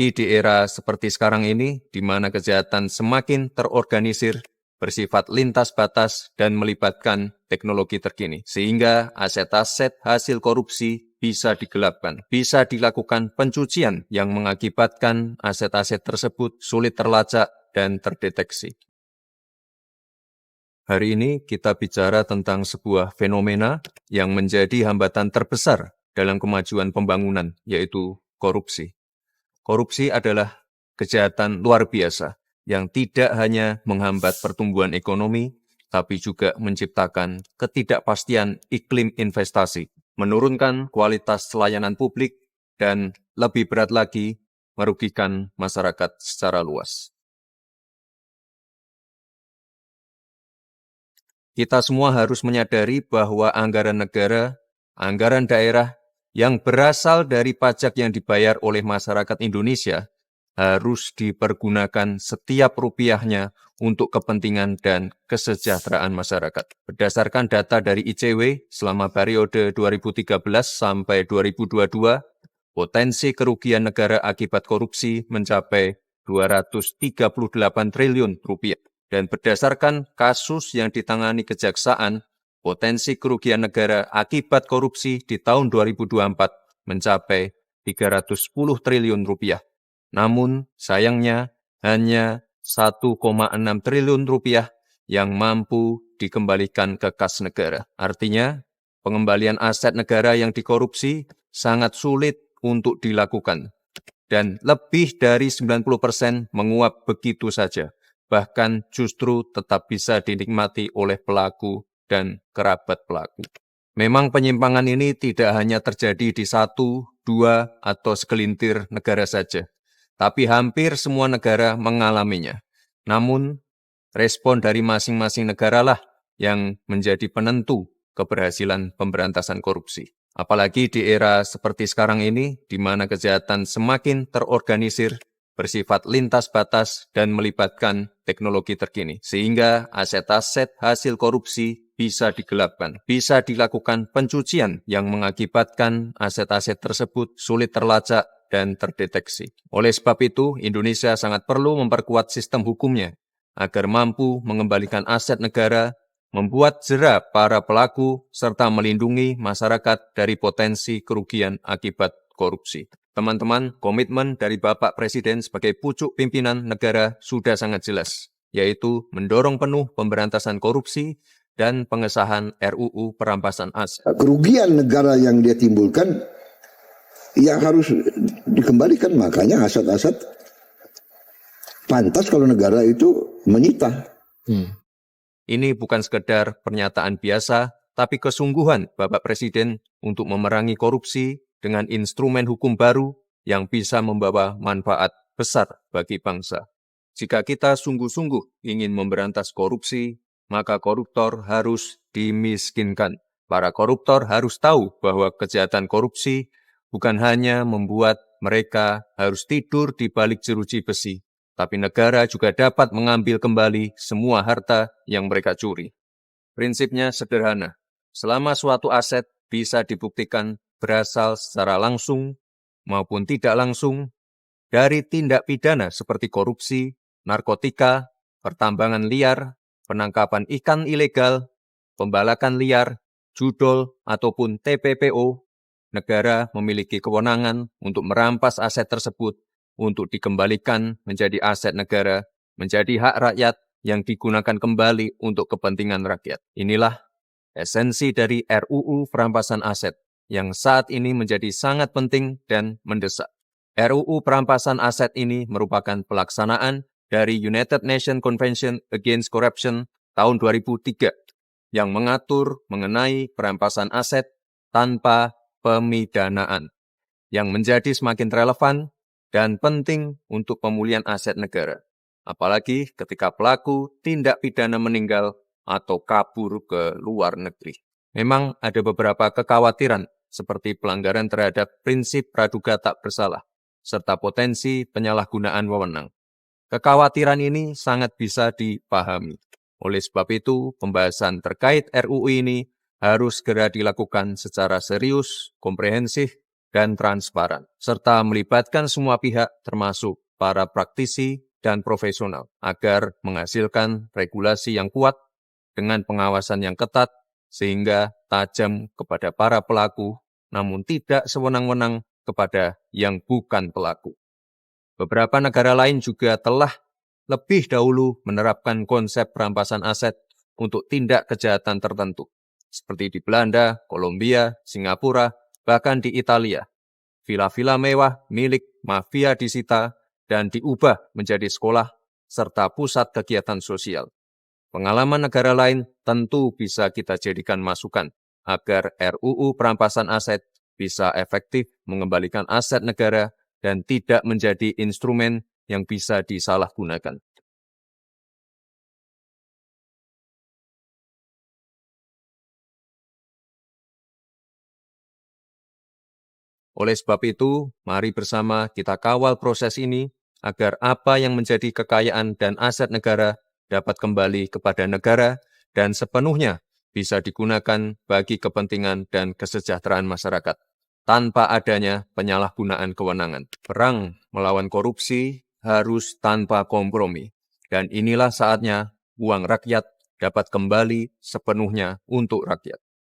Di era seperti sekarang ini, di mana kejahatan semakin terorganisir, bersifat lintas batas, dan melibatkan teknologi terkini, sehingga aset-aset hasil korupsi bisa digelapkan, bisa dilakukan pencucian yang mengakibatkan aset-aset tersebut sulit terlacak dan terdeteksi. Hari ini kita bicara tentang sebuah fenomena yang menjadi hambatan terbesar dalam kemajuan pembangunan, yaitu korupsi. Korupsi adalah kejahatan luar biasa yang tidak hanya menghambat pertumbuhan ekonomi, tapi juga menciptakan ketidakpastian iklim investasi, menurunkan kualitas layanan publik, dan lebih berat lagi, merugikan masyarakat secara luas. Kita semua harus menyadari bahwa anggaran negara, anggaran daerah yang berasal dari pajak yang dibayar oleh masyarakat Indonesia harus dipergunakan setiap rupiahnya untuk kepentingan dan kesejahteraan masyarakat. Berdasarkan data dari ICW selama periode 2013 sampai 2022, potensi kerugian negara akibat korupsi mencapai 238 triliun rupiah. Dan berdasarkan kasus yang ditangani kejaksaan, potensi kerugian negara akibat korupsi di tahun 2024 mencapai 310 triliun rupiah. Namun, sayangnya hanya 1,6 triliun rupiah yang mampu dikembalikan ke kas negara. Artinya, pengembalian aset negara yang dikorupsi sangat sulit untuk dilakukan. Dan lebih dari 90% menguap begitu saja. Bahkan justru tetap bisa dinikmati oleh pelaku dan kerabat pelaku. Memang penyimpangan ini tidak hanya terjadi di 1, 2, atau segelintir negara saja, tapi hampir semua negara mengalaminya. Namun, respon dari masing-masing negaralah yang menjadi penentu keberhasilan pemberantasan korupsi. Apalagi di era seperti sekarang ini, di mana kejahatan semakin terorganisir, bersifat lintas batas, dan melibatkan teknologi terkini. Sehingga aset-aset hasil korupsi bisa digelapkan, bisa dilakukan pencucian yang mengakibatkan aset-aset tersebut sulit terlacak dan terdeteksi. Oleh sebab itu, Indonesia sangat perlu memperkuat sistem hukumnya agar mampu mengembalikan aset negara, membuat jera para pelaku, serta melindungi masyarakat dari potensi kerugian akibat korupsi. Teman-teman, komitmen dari Bapak Presiden sebagai pucuk pimpinan negara sudah sangat jelas, yaitu mendorong penuh pemberantasan korupsi dan pengesahan RUU perampasan aset. Kerugian negara yang dia timbulkan yang harus dikembalikan, makanya aset-aset pantas kalau negara itu menyita. Ini bukan sekedar pernyataan biasa, tapi kesungguhan Bapak Presiden untuk memerangi korupsi dengan instrumen hukum baru yang bisa membawa manfaat besar bagi bangsa. Jika kita sungguh-sungguh ingin memberantas korupsi, maka koruptor harus dimiskinkan. Para koruptor harus tahu bahwa kejahatan korupsi bukan hanya membuat mereka harus tidur di balik jeruji besi, tapi negara juga dapat mengambil kembali semua harta yang mereka curi. Prinsipnya sederhana, selama suatu aset bisa dibuktikan berasal secara langsung maupun tidak langsung dari tindak pidana seperti korupsi, narkotika, pertambangan liar, penangkapan ikan ilegal, pembalakan liar, judol, ataupun TPPO, negara memiliki kewenangan untuk merampas aset tersebut untuk dikembalikan menjadi aset negara, menjadi hak rakyat yang digunakan kembali untuk kepentingan rakyat. Inilah esensi dari RUU perampasan aset yang saat ini menjadi sangat penting dan mendesak. RUU perampasan aset ini merupakan pelaksanaan dari United Nations Convention Against Corruption tahun 2003 yang mengatur mengenai perampasan aset tanpa pemidanaan, yang menjadi semakin relevan dan penting untuk pemulihan aset negara, apalagi ketika pelaku tindak pidana meninggal atau kabur ke luar negeri. Memang ada beberapa kekhawatiran seperti pelanggaran terhadap prinsip praduga tak bersalah, serta potensi penyalahgunaan wewenang. Kekhawatiran ini sangat bisa dipahami. Oleh sebab itu, pembahasan terkait RUU ini harus segera dilakukan secara serius, komprehensif, dan transparan, serta melibatkan semua pihak termasuk para praktisi dan profesional agar menghasilkan regulasi yang kuat dengan pengawasan yang ketat sehingga tajam kepada para pelaku namun tidak sewenang-wenang kepada yang bukan pelaku. Beberapa negara lain juga telah lebih dahulu menerapkan konsep perampasan aset untuk tindak kejahatan tertentu, seperti di Belanda, Kolombia, Singapura, bahkan di Italia. Villa-villa mewah milik mafia disita dan diubah menjadi sekolah serta pusat kegiatan sosial. Pengalaman negara lain tentu bisa kita jadikan masukan agar RUU perampasan aset bisa efektif mengembalikan aset negara dan tidak menjadi instrumen yang bisa disalahgunakan. Oleh sebab itu, mari bersama kita kawal proses ini agar apa yang menjadi kekayaan dan aset negara dapat kembali kepada negara dan sepenuhnya bisa digunakan bagi kepentingan dan kesejahteraan masyarakat tanpa adanya penyalahgunaan kewenangan. Perang melawan korupsi harus tanpa kompromi, dan inilah saatnya uang rakyat dapat kembali sepenuhnya untuk rakyat.